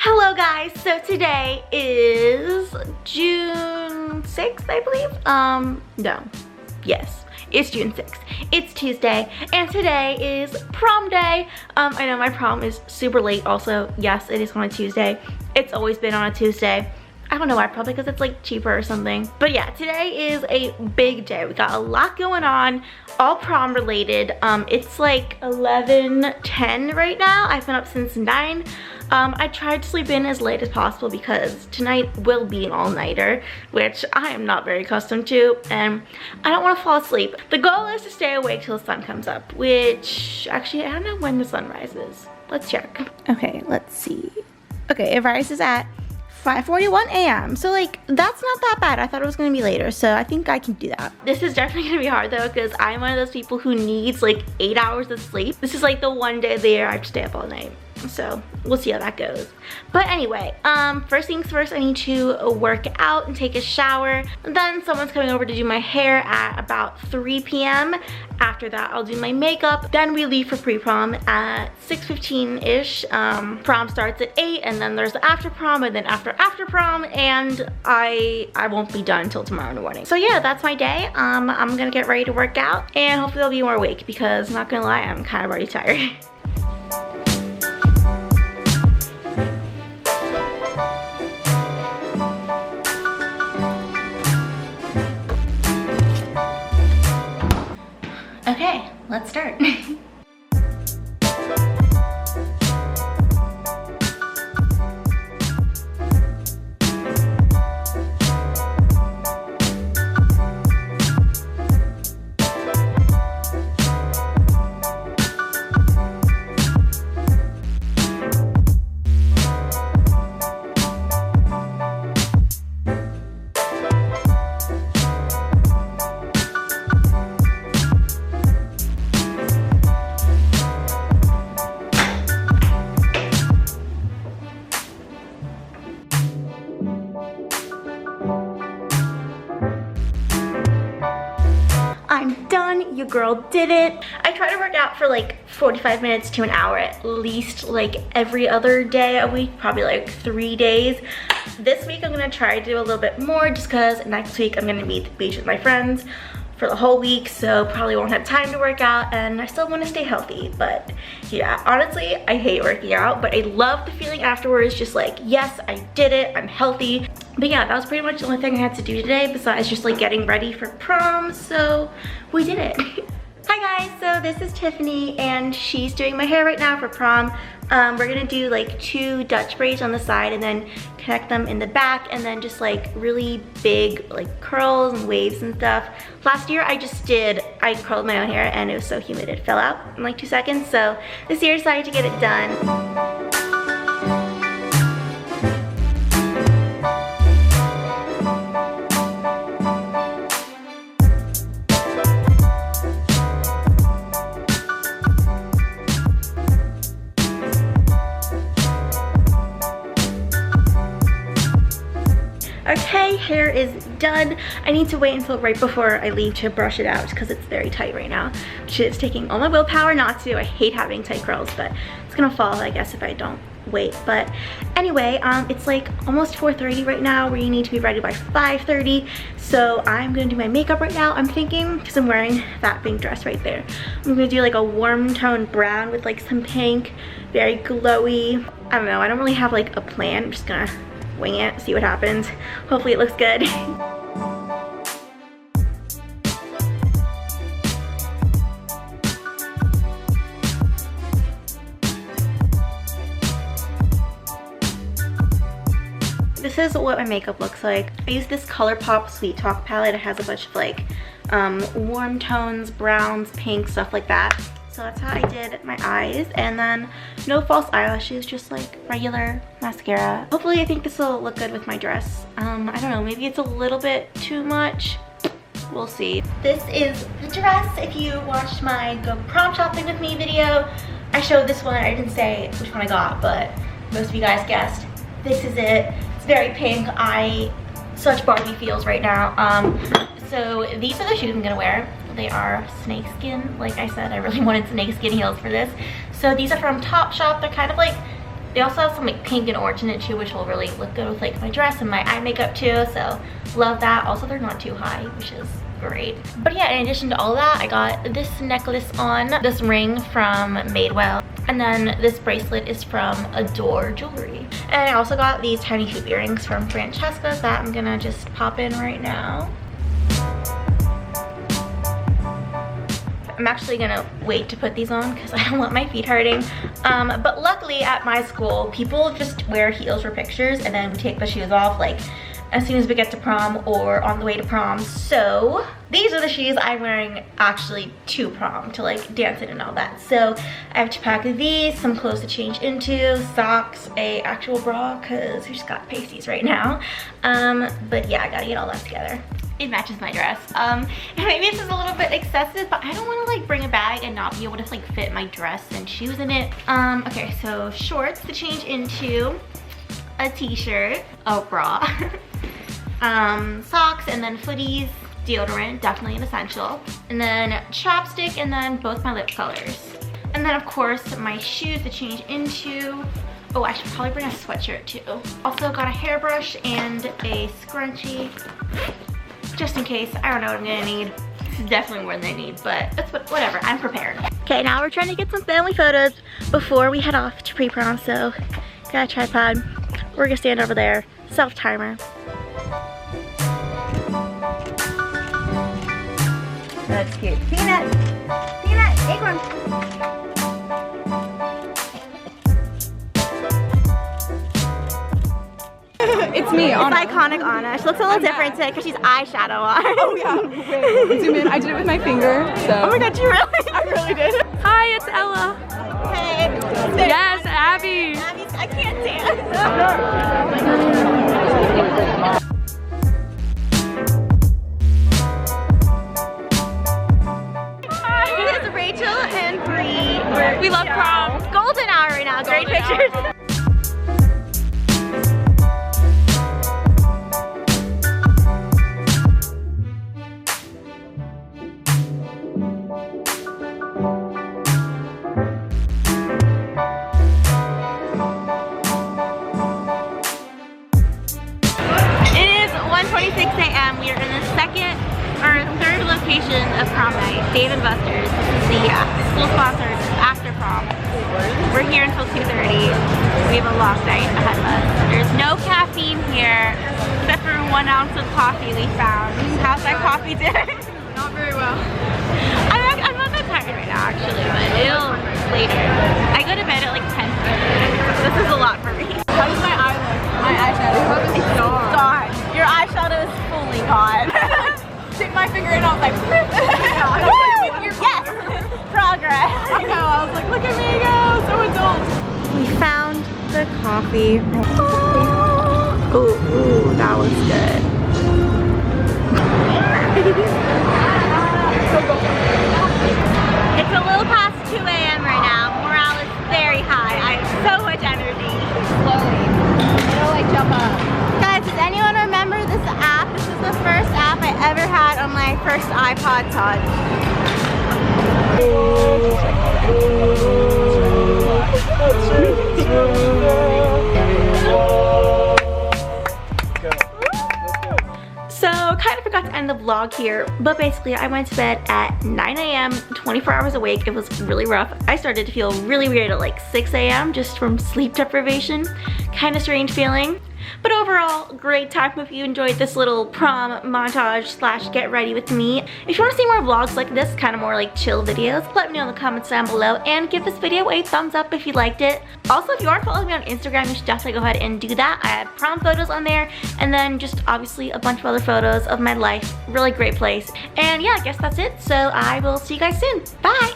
Hello guys, so today is June 6th, I believe. Yes, it's June 6th. It's Tuesday, and today is prom day. I know my prom is super late also. Yes, it is on a Tuesday. It's always been on a Tuesday. I don't know why, probably because it's like cheaper or something. But yeah, today is a big day. We got a lot going on, all prom related. It's like 11:10 right now. I've been up since 9. I tried to sleep in as late as possible because tonight will be an all-nighter, which I am not very accustomed to, and I don't want to fall asleep. The goal is to stay awake till the sun comes up, which actually I don't know when the sun rises. Let's check. Okay, let's see. Okay, it rises at 5:41 a.m. So like, that's not that bad. I thought it was gonna be later, so I think I can do that. This is definitely gonna be hard though, because I'm one of those people who needs like 8 hours of sleep. This is like the one day of the year I have to stay up all night. So we'll see how that goes. But anyway, first things first, I need to work out and take a shower. Then someone's coming over to do my hair at about 3 p.m. After that, I'll do my makeup. Then we leave for pre-prom at 6:15-ish. Prom starts at 8, and then there's the after prom, and then after prom, and I won't be done until tomorrow morning. So yeah, that's my day. I'm gonna get ready to work out, and hopefully I'll be more awake because, not gonna lie, I'm kind of already tired. Okay, let's start. I'm done, your girl did it. I try to work out for like 45 minutes to an hour at least, like every other day a week, probably like 3 days. This week I'm gonna try to do a little bit more just because next week I'm gonna be at the beach with my friends for the whole week, so probably won't have time to work out, and I still want to stay healthy. But yeah, honestly, I hate working out, but I love the feeling afterwards, just like, yes, I did it, I'm healthy. But yeah, that was pretty much the only thing I had to do today besides just like getting ready for prom, so we did it. Hi guys, so this is Tiffany, and she's doing my hair right now for prom. We're gonna do like 2 Dutch braids on the side and then connect them in the back, and then just like really big like curls and waves and stuff. Last year I curled my own hair and it was so humid it fell out in like 2 seconds, so this year I decided to get it done. Okay, hair is done. I need to wait until right before I leave to brush it out because it's very tight right now, which is taking all my willpower not to. I hate having tight curls, but it's gonna fall, I guess, if I don't wait. But anyway, it's like almost 4:30 right now, where you need to be ready by 5:30. So I'm gonna do my makeup right now. I'm thinking, because I'm wearing that pink dress right there, I'm gonna do like a warm tone brown with like some pink, very glowy. I don't know, I don't really have like a plan. I'm just gonna wing it, see what happens. Hopefully it looks good. This is what my makeup looks like. I use this ColourPop Sweet Talk palette. It has a bunch of like warm tones, browns, pinks, stuff like that. So that's how I did my eyes, and then no false eyelashes, just like regular mascara. Hopefully I think this will look good with my dress. I don't know, maybe it's a little bit too much. We'll see. This is the dress. If you watched my Go Prom Shopping With Me video, I showed this one. I didn't say which one I got, but most of you guys guessed. This is it. It's very pink. Such Barbie feels right now. So these are the shoes I'm gonna wear. They are snakeskin. Like I said, I really wanted snakeskin heels for this. So these are from Topshop. They're kind of like They also have some like pink and orange in it too, which will really look good with like my dress and my eye makeup too, so love that. Also, they're not too high, which is great. But yeah, in addition to all that, I got this necklace on, this ring from Madewell, and then this bracelet is from Adore Jewelry. And I also got these tiny hoop earrings from Francesca that I'm gonna just pop in right now. I'm actually gonna wait to put these on because I don't want my feet hurting. But luckily at my school, people just wear heels for pictures and then we take the shoes off like as soon as we get to prom or on the way to prom. So these are the shoes I'm wearing actually to prom, to like dance in and all that. So I have to pack these, some clothes to change into, socks, a actual bra because we just got pasties right now. But yeah, I gotta get all that together. It matches my dress. And maybe this is a little bit excessive, but I don't want to like bring a bag and not be able to like fit my dress and shoes in it. Okay, so shorts to change into, a t-shirt, a bra, socks, and then footies, deodorant, definitely an essential, and then chapstick, and then both my lip colors. And then of course my shoes to change into. Oh, I should probably bring a sweatshirt too. Also got a hairbrush and a scrunchie, just in case. I don't know what I'm gonna need. This is definitely more than I need, but that's whatever, I'm prepared. Okay, now we're trying to get some family photos before we head off to pre-prom, so got a tripod. We're gonna stand over there, self-timer. That's cute. Peanut! Peanut! Acorn! It's me, Anna. It's iconic Anna. She looks a little different today because she's eyeshadow on. Oh yeah, wait, zoom in. I did it with my finger, so. Oh my god, you really? I really did. Hi, it's Ella. Hey. Yes, Abby. I can't dance. This is Rachel and Bree. We love prom. Golden hour right now. Great pictures. We are in the second or third location of prom night, Dave & Buster's. This is the school sponsored after prom. We're here until 2:30. We have a long night ahead of us. There's no caffeine here except for 1 ounce of coffee we found. How's that coffee doing? Not very well. I'm not that tired right now actually, but it'll later. I go to bed at like 10:30. This is a lot for me. How does my eye look? My eyeshadow. It's Gone. Your eyeshadow is fully gone. Stick my finger in, I was like, yes! Progress. I know, I was like, look at me go, so adult. We found the coffee. Ooh, that was good. It's a little past 2 a.m. right now. Morale is very high. I have so much energy. Slowly. You don't like jump up. Guys, does anyone remember this app? This is the first app I ever had on my first iPod Touch. So, kind of forgot to end the vlog here, but basically I went to bed at 9 a.m., 24 hours awake. It was really rough. I started to feel really weird at like 6 a.m. just from sleep deprivation. Kind of strange feeling. But overall, great time if you enjoyed this little prom montage slash get ready with me. If you want to see more vlogs like this, kind of more like chill videos, let me know in the comments down below and give this video a thumbs up if you liked it. Also, if you aren't following me on Instagram, you should definitely go ahead and do that. I have prom photos on there and then just obviously a bunch of other photos of my life. Really great place. And yeah, I guess that's it. So I will see you guys soon. Bye!